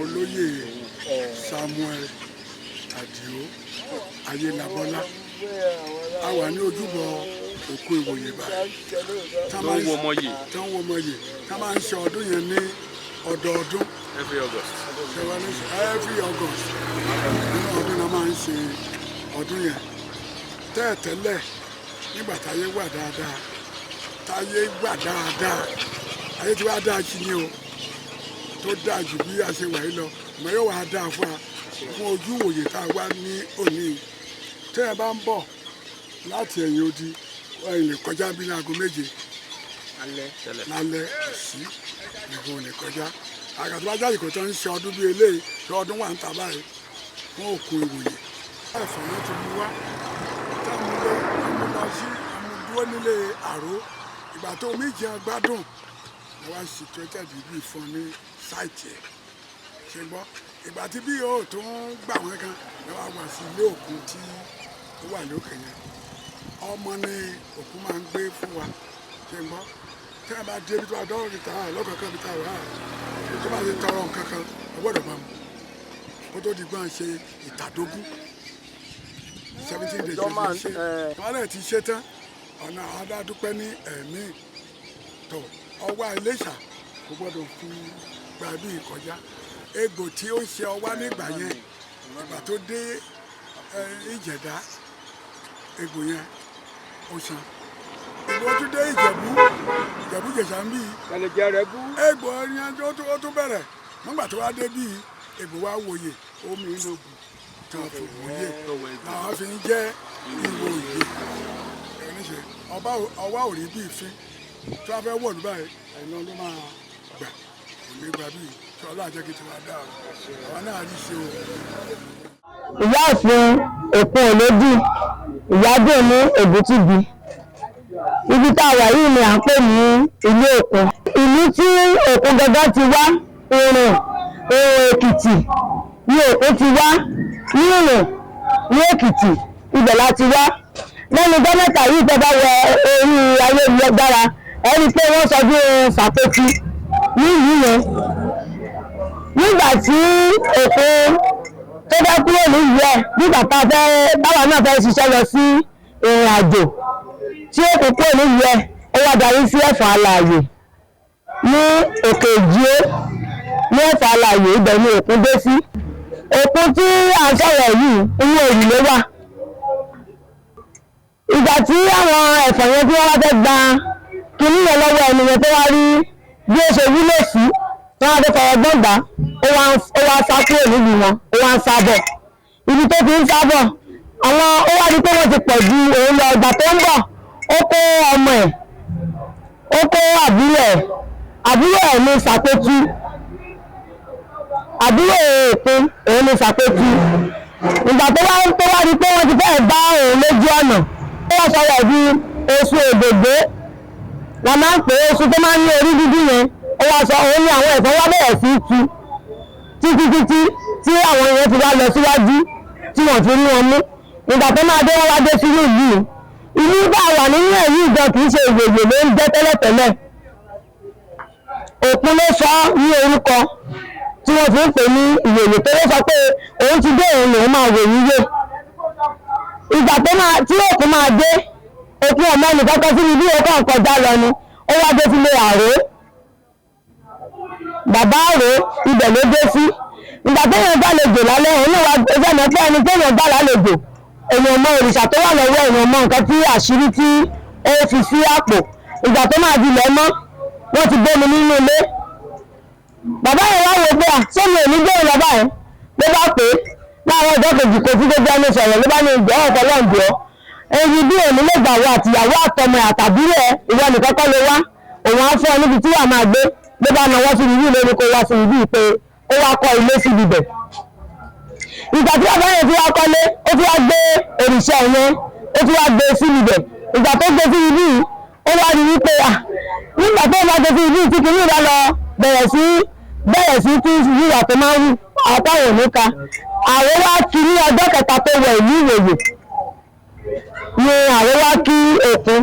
olóyè Samuel Adio Ayélabọ́lá a wà ní ojúbọ òkú ìwòye báyìí tí wọ́n wo ọmọye tí wọ́n máa ń ṣe ọdún yẹn ní ọdọọdún every August nínú ọdún náà máa ń ṣe ọdún yẹn tẹ́ẹ̀tẹ́lẹ̀ nígbà táyé wà dáadáa ayé tí wàá dáa sí ni o tó dáa jù bí a ṣe wà yìí lọ mọ yóò wá dáa fún wa fún ojú ìwòye tá a wá ní òní tẹ́ ẹ bá ń bọ̀ láti ẹ̀yìn odi lè kọjá bí ní aago 7 lálẹ́ sí nìkan ò lè kọjá àgàtúbá jáde kò tó ń ṣe ọdún bíi eléyìí tó ọdún wà ń ta báyìí fún òkú ìwòye. ẹ̀fọ́ ló ti mú wá amúdúró nílé àró ìgbà tó omi jẹun gbádùn ni wọ́n situated ibi ìfọn ní sáìtì ẹ̀ ṣe gbọ́ ìgbà tí bí yóò tó ń gbà wọ́n kan ni wọ́n wá sí ilé òkun tí ó wà lókè yẹn ọmọ ní òkú máa ń gbé fún wa ṣe gbọ́ tí wọ́n bá dé ibi tó wà dọ́rọ̀ níta lọ́kọ̀ọ̀kan níta wà tó bá ti tọrọ nǹkan kan ọgbọ́dọ̀ máa mú kó tó di gbọ́n ṣe ìtàdógún 17 days ṣe wọ́n lè ti ṣe tán ọ̀nà àádádúpẹ́ ní ẹ̀mí tó ọwá Iléṣà kò gbọ́dọ̀ fi gba bí ìkọjá egbò tí ó ṣe ọwá nígbà yẹn ìgbà tó dé Ìjẹ̀dá egbò yẹn ó san egbò tó dé Ìjẹ̀bú Jẹ̀ṣà ń bí egbò yẹn ó tún bẹ̀rẹ̀ nígbà tó wá dé bí egbò wá wòye omi inú ògùn tí wọ́n fi wòye làwọn fi ń jẹ́ ìwò òye ẹ̀ríṣẹ́ ọwá ò rí bí ìfín tí wọ́n fẹ́ wọ̀ ní báyìí ẹ̀nà ló máa gbà òní gbà bíi tí ọlọ́run jẹ́ kí ti wá dáa àwọn náà rí ṣe o. Ìyáàfin Òkun Òlódì Ìyádùn ní Èbútúbi ibi tá a wà yìí ni à ń pè ní ìlú Òkun ìlú tí Òkun gangan ti wá Ìrìn Èkìtì ní Òkun ti wá ní Ìrìn ní Èkìtì ibẹ̀ la ti wá lẹ́nu ọjọ́ mẹ́ta yìí tẹ́ bá wọ orí ayélujára ẹni pé wọ́n sọ bí Sàpótì ní ìlú yẹn nígbà tí Òkun tó bá kúrò nílùú ẹ̀ nígbà báwa náà fẹ́ ṣiṣẹ́ lọ sí ìrìn àjò tí Òkun kúrò nílùú ẹ̀ ó wá darí sí Ẹ̀fọ̀n Alààyè ní Òkè Ìjíó ní Ẹ̀fọ̀n Alààyè ibẹ̀ ni Òkun dé sí. Òkun tí à ń sọ̀rọ̀ yìí inú òrì ló wà. Ìgbà tí àwọn ẹ̀fọ̀n yẹn tí wọ́n wá fẹ́ gba kinní yẹn lọ́wọ́ ẹni yẹn tó wá rí bí ó ṣe wúlò sí wọ́n wá fẹ́ fọwọ́ gbọ́ngbà ó wá sá kúrò nílùú wọn ó wá ń sá bọ̀ ibi tó ti ń sá bọ̀ àwọn ó wá rí pé wọ́n ti pọ̀ ju òun lọ ìgbà tó ń bọ̀ ó kó ọmọ ẹ̀ ó kó àbúrò ẹ̀ ní Sàpótì àbúrò Òkun òun ní Sàpótì ìgbà tó wá rí pé wọ́n ti fẹ́ẹ̀ bá òun lójú ọ̀nà ó wá sọ̀rọ̀ bí oṣù Ògògbó la máa ń pè é oṣù tó máa ń ní orí dúdú yẹn ó wá sọ òun ní àwọn ẹ̀fọn wá bẹ̀rẹ̀ sí tú títí tí àwọn èèyàn ti wá lọ síwájú tí wọ́n fi rí wọn mú ìgbà tó máa dé wọ́n wá dé sínú ìlú bá wà nínú ẹ̀yìn ìjọ kì í ṣe ìwòye ló ń jẹ́ tẹ́lẹ̀tẹ́lẹ̀ Òkun ló sọ ní orúkọ tí wọ́n fi ń pè ní ìwòye tó ló sọ pé òun ti dé òun lòun máa wò yíyé ìgbà tí Òkun máa dé Òkun ọmọ nìkan kan síbi bí Òkun kọjá lọ ni ó wá dé sílé Àró bàbá Àró ibẹ̀ ló dé sí ìgbà tó yẹn bá lejò lálẹ́ òun náà wá ẹgbẹ́ mi pé ẹni tó yẹn bá lálejò èèyàn mọ òrìṣà tó wà lọ́wọ́ èèyàn mọ nǹkan tí àṣírí tí ó fi sí àpò ìgbà tó máa di lẹ̀ mọ́ wọ́n ti gbé mi nínú ilé bàbá yẹn wá wo pé ṣé mi ò ní gbé ìlọ báyìí ló bá pè é láàárọ̀ ọjọ́ kejì kò sí gbogbo ẹni sọ̀rọ̀ ló bá ní ìjọ ọ̀pọ̀ lọ́ǹdọ̀ èyí bí òní lè gbà wọ àtìyàwó àtọmọ àtàbílẹ̀ ìwọ nìkan kọ́ ló wá òun á fún ọ níbi tí wàá máa gbé ló bá náwó sí ibi lórí kó wá sí ibi pé ó wá kọ́ ilé sí ibibẹ̀ ìgbà tí bàbá yẹn ti wá kọ́lé ó ti wá gbé òrìṣà yẹn ó ti wá gbé sí ibibẹ̀ ìgbà tó gbé sí ibi ó wá rí wípé nígbà tó bá gbé sí ibi tí kìíní bá lọ bẹ̀rẹ̀ sí tí ìwà tó máa ń wù àtàwọn òníka àwọn wá kí ní ọjọ́ kẹta tó wọ ìlú Ìwòyè ni àwọn wá kí Òkun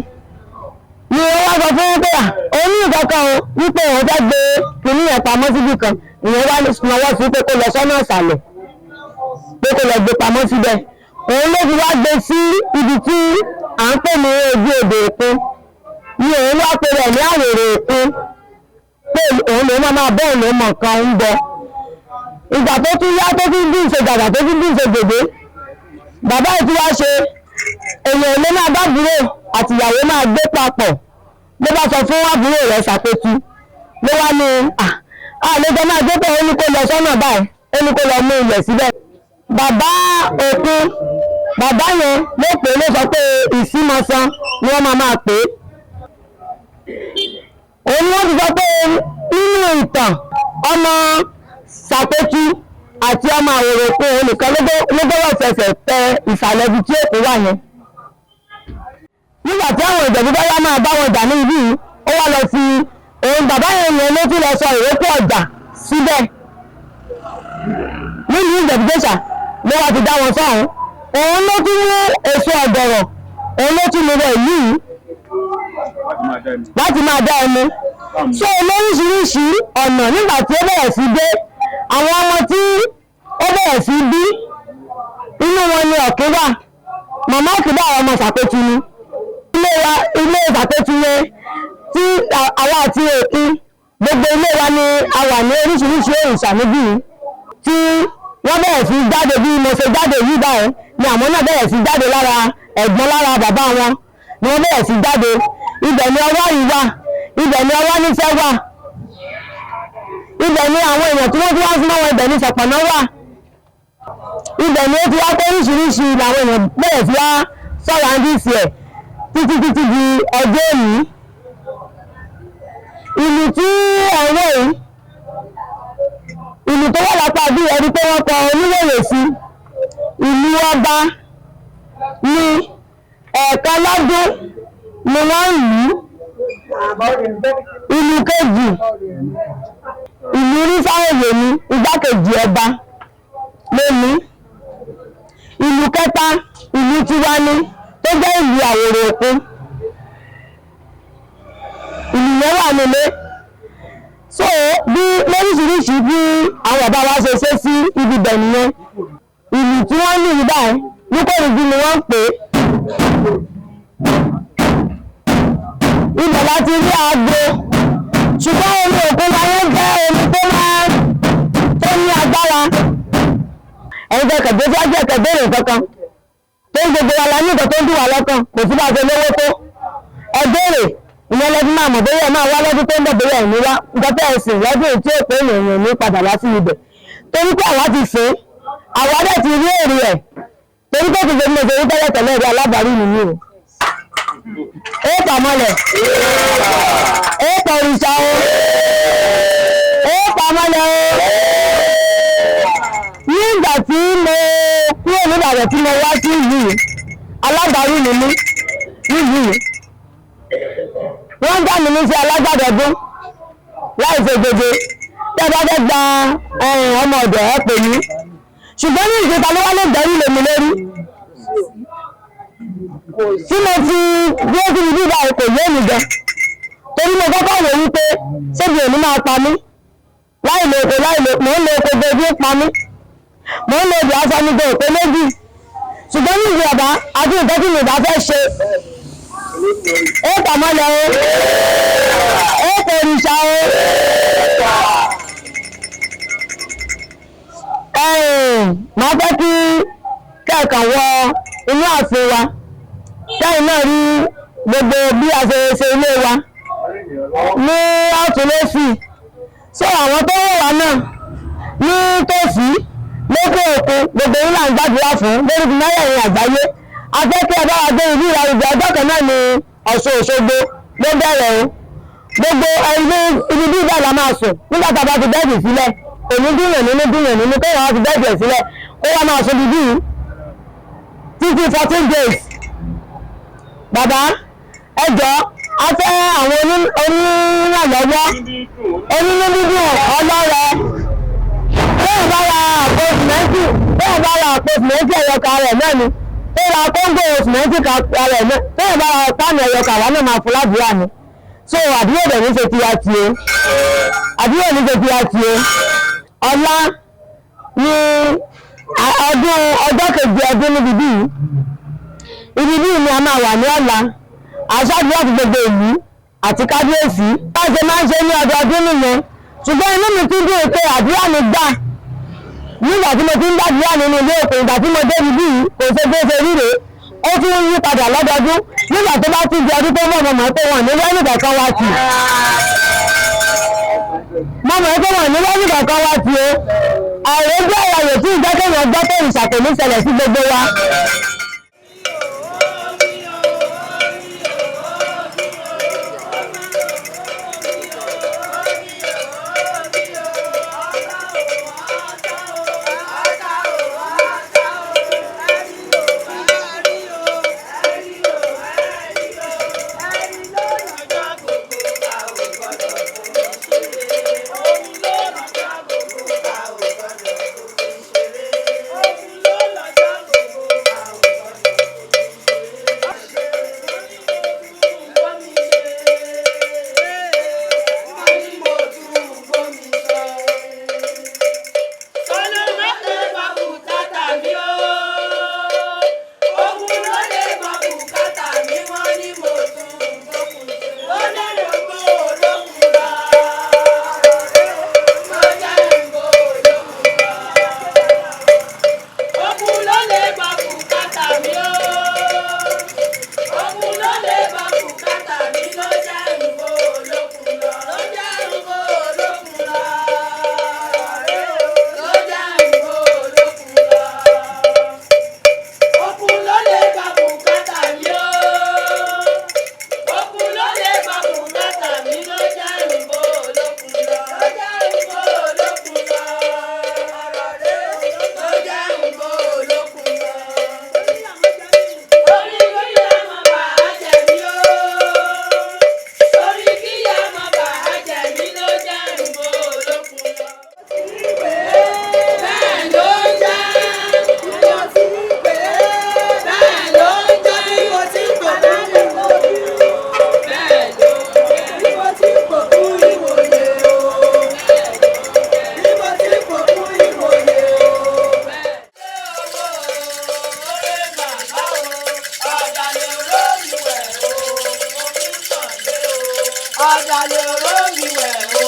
ni wọ́n wá sọ fún pé òun ní ìkankan wípé òun fẹ́ gbé kìíní yẹn pamọ́ síbì kan ìyẹn wá lọ́wọ́ sí pé kó lọ sọ́nà ìsàlẹ̀ pé kó lọ gbé pamọ́ síbẹ̀ òun ló fi wá gbé sí ibi tí à ń pè ní ojú odò òkun ni òun wá pe rẹ̀ ní àwèrè òkun pé òun ló máa bẹ́ẹ̀ ló mọ̀ kan ń bọ ìgbà tó tún yá tó tún bí ìṣe gàgà tó tún bí ìṣe gèdè bàbá yìí tí wá ṣe èèyàn ló máa bá àbúrò àtìyàwó máa gbé papọ̀ ló bá sọ fún àbúrò rẹ̀ Ṣàpètù ló wá ní àlejò máa gbé pé ó ní kó lọ sọ́nà báyìí ó ní kó lọ mú ilẹ̀ síbẹ̀ bàbá òkun bàbá yẹn ló pè é ló sọ pé ìsímọ̀sán ni wọ́n máa pè é òun ni wọ́n ti sọ pé nínú ìtàn ọmọ Ṣàpètù àti ọmọ àwòrò òkun òun nìkan ló gbọ́dọ̀ fẹsẹ̀ tẹ ìsàlẹ̀ ibi tí òkú wà yẹn nígbà tí àwọn ìjẹ̀bú bá yá máa bá wọn jà ní ibi yìí ó wá lọ fi òun bàbá yẹn ló tún lọ sọ ìrókò ọjà síbẹ̀ nílùú Ìjẹ̀bú-Jésà ló wá ti dá wọn sọ́hún òun ló tún mú èso ọ̀gọ̀rọ̀ òun ló tún mú rẹ̀ ìlú yìí láti máa dá ẹmu ṣé lóríṣiríṣi ọ̀nà nígbà tí ó bẹ̀rẹ̀ sí dé àwọn ọmọ tí ó bẹ̀rẹ̀ sí bí inú wọn ni Ọ̀kín wà màmá Ọ̀kín bá àwọn ọmọ Ṣàpètù ni ilé Ṣàpètù yẹn tí àwa àti Òkun gbogbo ilé wa ni a wà ní oríṣiríṣi òrìṣà níbí yìí tí wọ́n bẹ̀rẹ̀ sí jáde bí mo ṣe jáde yìí báyìí ni àwọn náà bẹ̀rẹ̀ sí jáde lára ẹ̀gbọ́n lára bàbá wọn ni wọ́n bẹ̀rẹ̀ sí jáde ibẹ̀ ni ọwọ́ yìí wà ibẹ̀ ni ọwọ́ níṣẹ́ wà ibẹ̀ ni àwọn èèyàn tí wọ́n ti wá súnmọ́ wọn ibẹ̀ ni Ṣọ̀pọ̀nná wà ibẹ̀ ni ó ti wá pé oríṣiríṣi làwọn èèyàn bẹ̀rẹ̀ sí wá sọ̀rọ̀ àǹdíìsì ẹ̀ títí di ọjọ́ òní ìlú tí ọ̀rọ̀ yìí ìlú tó wà lápá bí ẹni pé wọ́n kọ oníwèrè sí ìlú ọba ní ẹ̀ẹ̀kan lọ́dún ni wọ́n ń lù ìlú kejì ìlú Orísáòyè ní igbákejì ọba lónìí ìlú kẹta ìlú tiwa ní tó jẹ́ ìlú Àwèrè Òkun ìlú yẹn wà nílé so bí lóríṣiríṣi bí àwọn bàbá wa ṣe sí ibi bẹ̀ nìyẹn ìlú tí wọ́n ní ìlú báyìí Níkòròdú ni wọ́n ń pè é ibẹ̀ láti rí aago ṣùgbọ́n omi òkun láyé jẹ́ omi tó ní agbára ẹ̀yin kẹ̀kẹ́ tí a jẹ́ kẹ̀bẹ̀rẹ̀ kankan tó ń gbogbo wa la ní nǹkan tó ń dùn wá lọ́kàn kò sí bá a ṣe lówó tó ẹgbẹ́rẹ̀ ìyẹn lọ́dún máa mọ̀ bóyá máa wá lọ́dún tó ń bọ̀ bóyá ìní wá gbọ́tẹ́ ẹ̀sìn lọ́dún tí ó pé èèyàn ní padà wá sí ibẹ̀ torí pé àwa ti ṣe àwa dẹ̀ ti rí èrè ẹ̀ torí pé kìí ṣe ní oṣù tẹ́lẹ̀ tẹ́lẹ̀ rí alábàárí nìyí o ó pàmọ́lẹ̀ ó pọ̀rìṣà o ó pàmọ́lẹ̀ o nígbà tí mo kúrò nígbàdàn tí mo wá sí ìlú alábàárí ni mí nílùú wọ́n gbà mí ní sí alágbàdọ̀dún láì ṣe gbogbo tẹ́ bá fẹ́ gba ọmọ ọ̀dọ̀ ẹ̀ pè mí ṣùgbọ́n ní ìṣèta ló wá lè gbẹ̀rù lèmi lórí tí mo ti bí ó ti rí bíbá kò yé mi gan torí mo kọ́kọ́ wò wípé ṣébi òní máa pa mí láì lo oko mò ń lo oko gbogbo pa mí mò ń lo odò aṣọ mi gan òpé méjì ṣùgbọ́n ní ìlú ọ̀bá àti nǹkan tí mi bá fẹ́ ṣe ó pàmọ́lẹ̀ ó pòrìṣà máa fẹ́ kí kẹ́ẹ̀kan wọ inú ààfin wa kẹ́yìn náà rí gbogbo bí a ṣe ilé wa ní ọ̀tún lósì so àwọn tó wọ̀ wá náà ní tòsí lókè òkun gbogbo yín là ń gbàdúrà fún lórí ti mẹ́rẹ̀ẹ̀rin àgbáyé a fẹ́ kí ẹ bá wa gbé ìlú ìrarugẹ ọjọ́ kan náà ní Ọ̀ṣun Òṣogbo ló bẹ̀rẹ̀ o gbogbo ibi bí ìgbà la máa sùn nígbà tá a bá ti bẹ́ẹ̀dì sílẹ̀ èmi dúnyàn nínú kéèyàn wá ti bẹ́ẹ̀dì ẹ̀ sílẹ̀ kó wá máa sùn bíbí títí 14 days bàbá ẹ jọ̀ọ́ a fẹ́ àwọn onírànlọ́wọ́ onínú dídùn ọlọ́rẹ bẹ́ẹ̀ bá ra àpò sìmẹ́ntì ẹ̀yọkà rẹ̀ náà ni tó ra kóńgò sìmẹ́ntì rẹ̀ náà bẹ́ẹ̀ bá ra pánì ẹ̀yọkà wà náà máa fún ládùúrà ni so àdúrà dẹ̀ ní ṣe tiwa tiẹ̀ àdúrà ní ṣe tiwa tiẹ̀ ọ̀la ní ọjọ́ keje ọdún níbi bíi ibi bíi ni a máa wà ní ọ̀la aṣáájú láti gbogbo ìlú àti kábíyèsí bá ṣe máa ń ṣe ní ọdọọdún nìyẹn ṣùgbọ́n inú mi tún dùn pé àdúrà mi gbà nígbà tí mo ti ń gbàdúrà nínú ilé òkè ìgbà tí mo débi bíi kò ṣe bí ó ṣe ríre ó tún ń yí padà lọ́dọọdún nígbà tó bá tún di ọdún tó mọ̀ pé wọ́n ní lẹ́yìn kankan wá tì mo mọ̀ pé wọ́n ní lẹ́yìn kankan wá tì o ààrẹ jẹ́ àyàwó tí ìjẹ́kẹ̀yàn gbọ́ pé ìṣàkóní ṣẹlẹ̀ sí gbogbo wa. Ọ̀dàlẹ̀ olómiwẹ̀ o,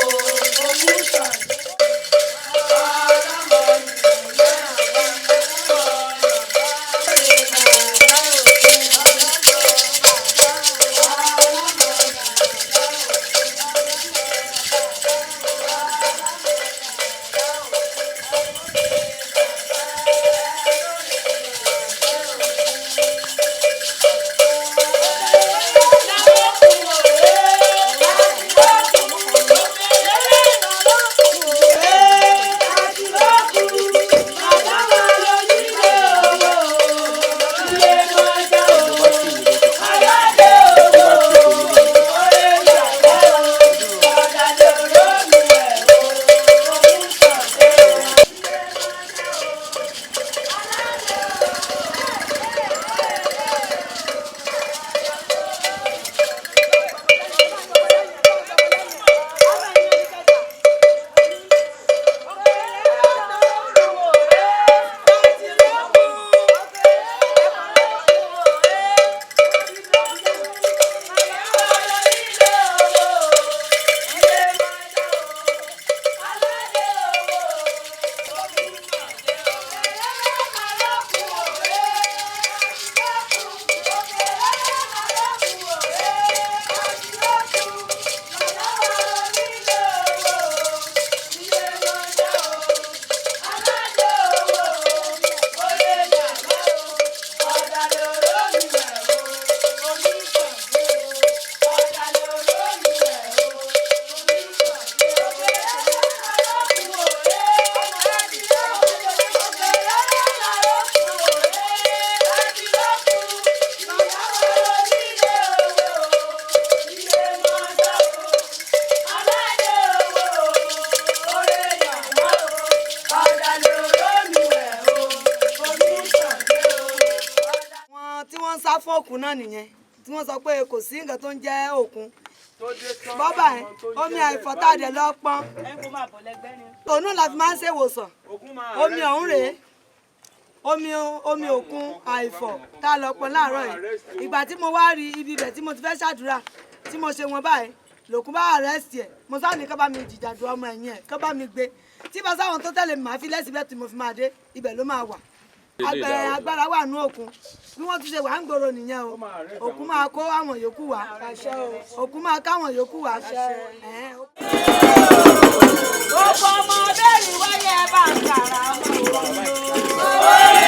omi sàn. Tí wọ́n ń sá fún òkun náà nìyẹn tí wọ́n sọ pé kò sí nǹkan tó ń jẹ́ òkun bọ́bà ẹ̀ omi àìfọ̀tàdé lọ́pọ́n òun náà la fi máa ń ṣèwòsàn omi ọ̀hún rèé omi òkun àìfọ̀ tá a lọ pọn láàárọ̀ yìí ìgbà tí mo wá rí ibi ibẹ̀ tí mo ti fẹ́ ṣàdúrà tí mo ṣe wọn báyìí lòkun bá àrẹ́sì ẹ̀ mo sáà ní kọ́ bá mi jìjàdù ọmọ ẹ̀yìn ẹ̀ kọ́ bá mi gbé tí bá sáwọn tó tẹ̀lé mi máa fi lẹ́sìn bẹ́ẹ̀ tí mo fi máa dé ibẹ̀ ló máa wà agbára wà nú òkun bí wọ́n tún ṣe wà ń gbòòrò nìyẹn o òkun máa kó àwọn yòókù wá òkun máa káwọn yòókù wá. Gbogbo ọmọ bẹ́ẹ̀ni wáyé bá ń kàrà ọmọ òun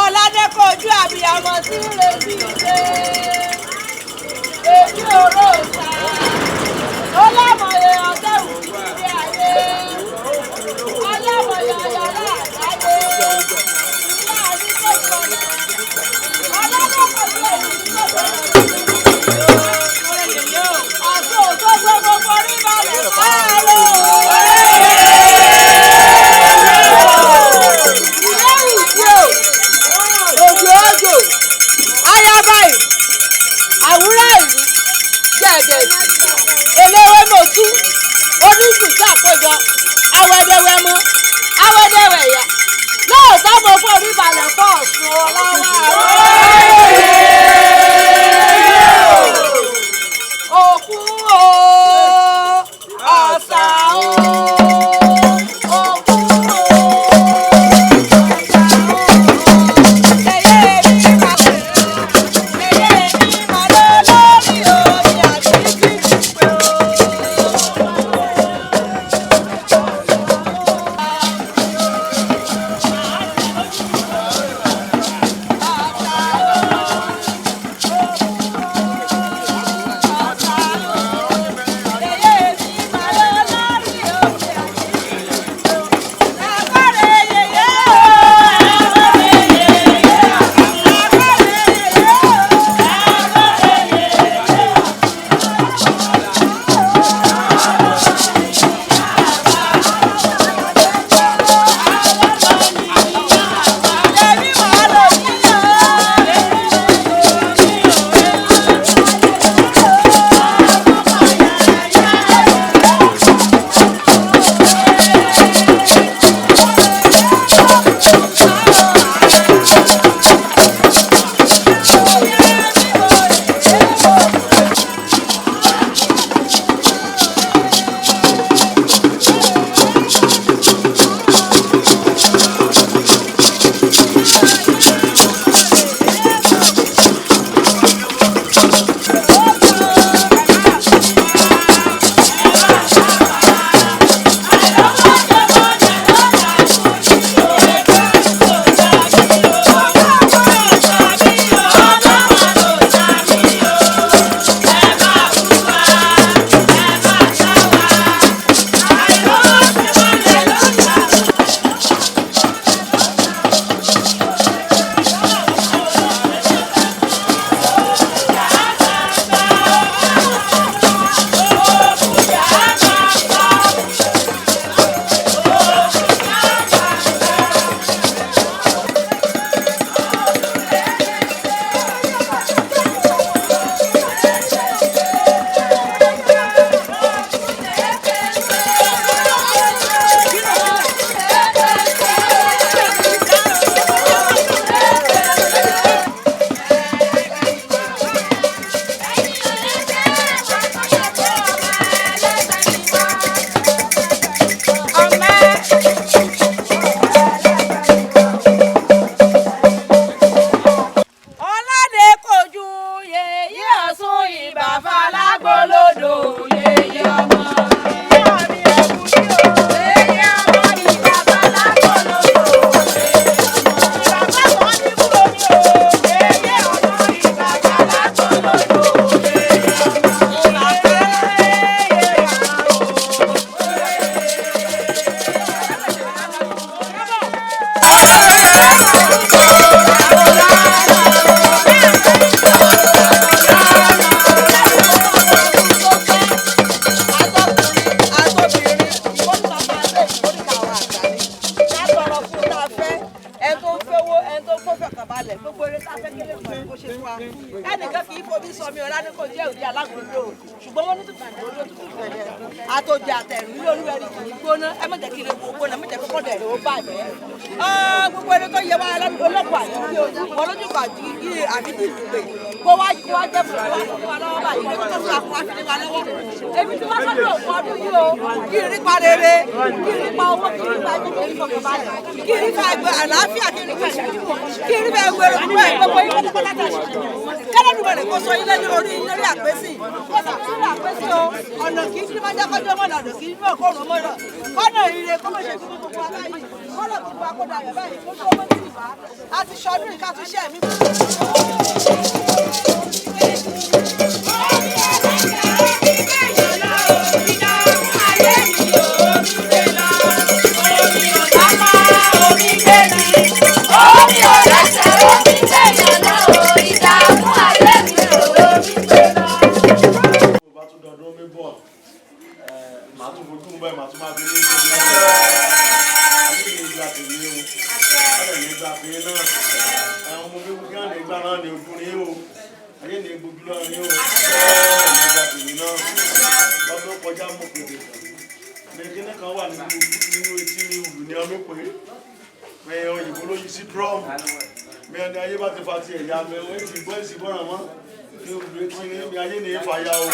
Ọládékọ̀jú àbíyamọ tí ń retí ilé èmi òró ìta ó lámọye ọgọ́rùn ún ilé ayé ọlọ́mọye ọyọ̀rọ̀ àgbáyé ìlà àdúgbò ìkọlẹ̀ Ọládékọ̀jú èmi tí kò gbọdọ̀ ọ̀sùn òṣogbo gbogbo orí balẹ̀ fáárọ̀. Àwúrà ìlú jẹ̀dẹ̀ eléwé mọ̀tú oníṣù ṣàkójọ awẹ́dẹ́wẹ́mọ́ awẹ́dẹ́wẹ̀yà lóòótọ́ mo forí balẹ̀ fọ́ ọ̀sùn ọlọ́wọ́ òkú o ọ̀sà o. oore tá a fẹ́ kéré fún ẹ kó ṣe fún wa ẹnìkan kì í fomi sọ mi ọ̀la ní kò jẹ́ òjì alágbòdo ṣùgbọ́n wọ́n ní tuntun ìgbòho tuntun ìfẹ̀lẹ̀ àtòjì àtẹ̀rù ní olúwẹ̀rí kì í gbóná ẹ má jẹ́ kí ire wo gbóná ẹ má jẹ́ kókó dẹ̀ ló bàjẹ́ gbogbo ẹni tó yẹ wá olóko àdìgbì o wọn lójú kọ àdìgbì àbídì ìgbè kó wá jẹ́ fún wa lọ́wọ́ báyìí ní kókó tó àkùnrin àfi ní wa lọ́wọ́ èmi tí wọ́n sọ́dọ̀ òkú ọdún yìí o kí n rí pa rere kí n rí pa owó kí n rí pa ẹgbẹ́ kí n rí fọkàn balẹ̀ kí n rí pa ẹgbẹ́ àlàáfíà kí n rí pa ìṣẹ́jú kí n rí pa ẹgbẹ́ rẹ̀ gbogbo yín kókó látà ṣe kẹ́lẹ́ dùbọ̀ rẹ̀ kó sọ ilé ní orí lórí àpèsè kó sọ sí ilé àpèsè o ọ̀nà kì í fi máa jẹ́ kọjọ́ mọ́nà ọ̀nà kì í fi òkòrò mọ́nà kọ́nà ire kó má ṣe fún gbogbo wa báyìí kọ́nà gbogbo akódà rẹ̀ báyìí kó tó wọ́n ti wá láti ṣọdún ìka tún ṣe ẹ̀mí. Mẹ́rin ayé bá ti fa ti ẹ̀yà mẹ́rin ti gbọ́ ìsìn bọ́ra mọ́ kí obìnrin tí ní ayé ní ìfàyà o.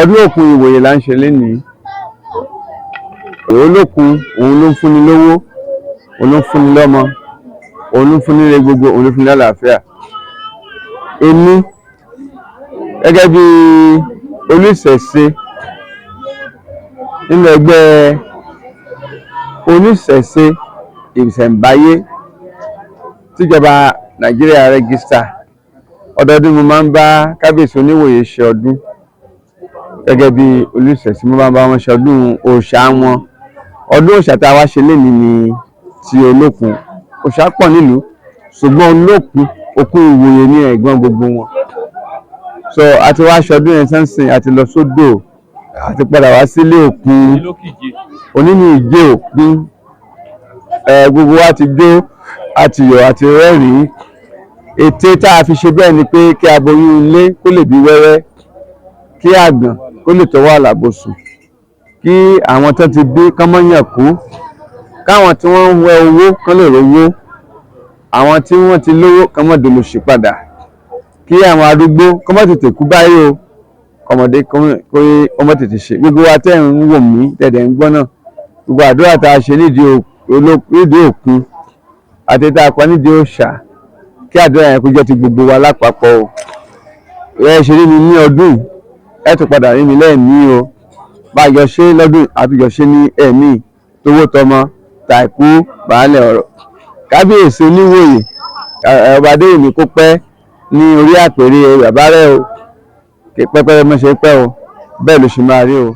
ọdún Òkun Ìwòye là ń ṣe lénìí. Olókun òun ló ń fúnni lówó, òun ló ń fúnni lọ́mọ, òun ló ń fúnni lé gbogbo, òun ló ń fúnni lálàáfíà. Èmi gẹ́gẹ́ bí oníṣẹ̀ṣe nínú ẹgbẹ́ oníṣẹ̀ṣe ìṣẹ̀ǹbáyé tíjọba Nàìjíríà rẹ́gísítà, ọdọọdún mo máa ń bá kábíyèsí Oníwòye ṣe ọdún gẹ́gẹ́ bí oníṣẹ̀ṣe. Mo máa ń bá wọn ṣe ọdún òòṣà wọn. Ọdún òòṣà tá a wá ṣe lénìí ni ti Olókun. Òòṣà pọ̀ nílùú ṣùgbọ́n Olókun Òkun Ìwòye ní ẹ̀gbọ́n gbogbo wọn. So a ti wá ṣọdún yẹn sẹ́nsìn, a ti lọ sódò, a ti padà wá sílé òkun. Òní ni ìje òkun. Gbogbo wa ti jó, a ti yọ̀, a ti rẹ́rìn-ín. Ète tá a fi ṣe bẹ́ẹ̀ ni pé kí aboyún ilé kó lè bí wẹ́rẹ́, kí àgàn kó lè tọwọ́ àlàbòsùn, kí àwọn tó ti bí kán mọ́ yàn kú, káwọn tí wọ́n ń wẹ owó kán lè rówó, àwọn tí wọ́n ti lówó kán mọ́ dolòṣì padà, kí àwọn arúgbó kán mọ́ tètè kú báyìí o, ọmọdé kó ọmọ tètè ṣe. Gbogbo wa tẹ́ ń wò mí tẹ̀dẹ̀ ń gbọ́ náà, gbogbo àdúrà tá a ṣe nídìí òkun àti tá a pa nídìí òòṣà, kí àdúrà yẹn kó jẹ́ ti gbogbo wa lápapọ̀ o. Ẹ ṣe rí mi ní ọdún yìí, ẹ tún padà rí mi lẹ́ẹ̀mí o. Bá a jọ ṣe lọ́dún àtúnjọ ṣe ní ẹ̀mí tówó tọmọ tàìkú baálẹ̀ ọ̀rọ̀. Kábíyèsí Oníwòye ọba Adéyẹmí kó pẹ́ ní orí àpèrè bàbá rẹ̀ o, kí pẹ́pẹ́ mọ́ ṣe pẹ́ o, bẹ́ẹ̀ ló ṣe máa rí o.